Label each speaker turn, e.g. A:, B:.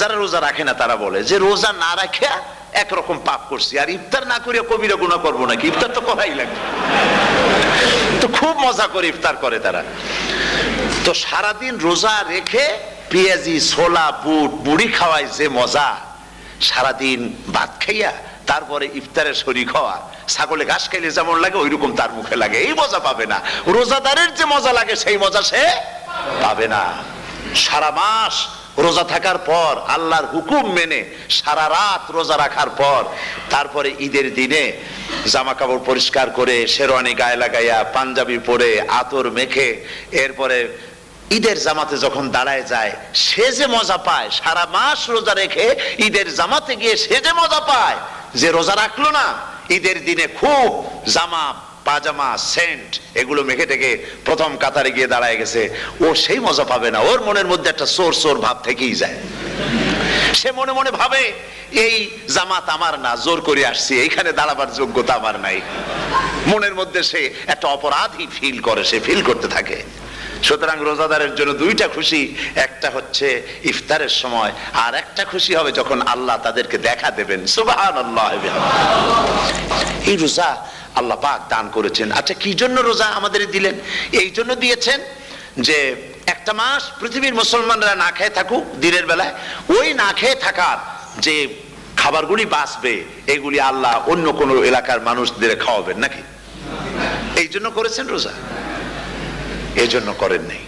A: যারা রোজা রাখে না তারা বলে যে রোজা না রাখে একরকম পাপ করছি, আর ইফতার না করিয়া কবিরা গুনাহ করবো নাকি? ইফতার তো করাই লাগবে। তো খুব মজা করে ইফতার করে তারা। তো সারাদিন রোজা রেখে পেঁয়াজি, ছোলা, বুট, মুড়ি খাওয়ায় যে মজা, সারাদিন ভাত খাইয়া তারপরে ইফতারের শরীক হওয়া, ছাগলে ঘাস খাইলে যেমন লাগে ওই রকম তার মুখে লাগে, এই মজা পাবে না। রোজাদারের যে মজা লাগে সেই মজা সে পাবে না। সারা মাস রোজা থাকার পর, আল্লাহর হুকুম মেনে সারা রাত রোজা রাখার পর, তারপরে ঈদের দিনে জামা কাপড় পরিষ্কার করে, শেরওয়ানি গায়ে লাগাইয়া, পাঞ্জাবি পরে, আতর মেখে, এরপরে ঈদের জামাতে যখন দাঁড়ায় যায়, সে যে মজা পায়, সারা মাস রোজা রেখে ঈদের জামাতে গিয়ে সে যে মজা পায়, যে রোজা রাখলো না, ঈদের দিনে খুব জামা, পাজামা, সেন্ট এগুলো মেখে টেকে প্রথম কাতারে গিয়ে দাঁড়ায় গেছে, ও সেই মজা পাবে না। ওর মনের মধ্যে একটা চোর চোর ভাব থেকেই যায়। সে মনে মনে ভাবে এই জামাত আমার না, জোর করে আসছি, এইখানে দাঁড়াবার যোগ্যতা আমার নাই। মনের মধ্যে সে একটা অপরাধী ফিল করে, সে ফিল করতে থাকে। সুতরাং রোজাদারের জন্য দুইটা খুশি, একটা হচ্ছে ইফতারের সময়, আর একটা খুশি হবে যখন আল্লাহ তাদেরকে দেখা দেবেন। সুবহানাল্লাহ। এই রোজা আল্লাহ পাক দান করেছেন। আচ্ছা, কি জন্য রোজা আমাদের দিলেন? এই জন্য দিয়েছেন যে একটা মাস পৃথিবীর মুসলমানরা না খেয়ে থাকুক দিনের বেলায়, ওই না খেয়ে থাকার যে খাবারগুলি বাঁচবে, এগুলি আল্লাহ অন্য কোনো এলাকার মানুষদের খাওয়াবেন নাকি? এই জন্য করেছেন রোজা, এই জন্য করেন নাই।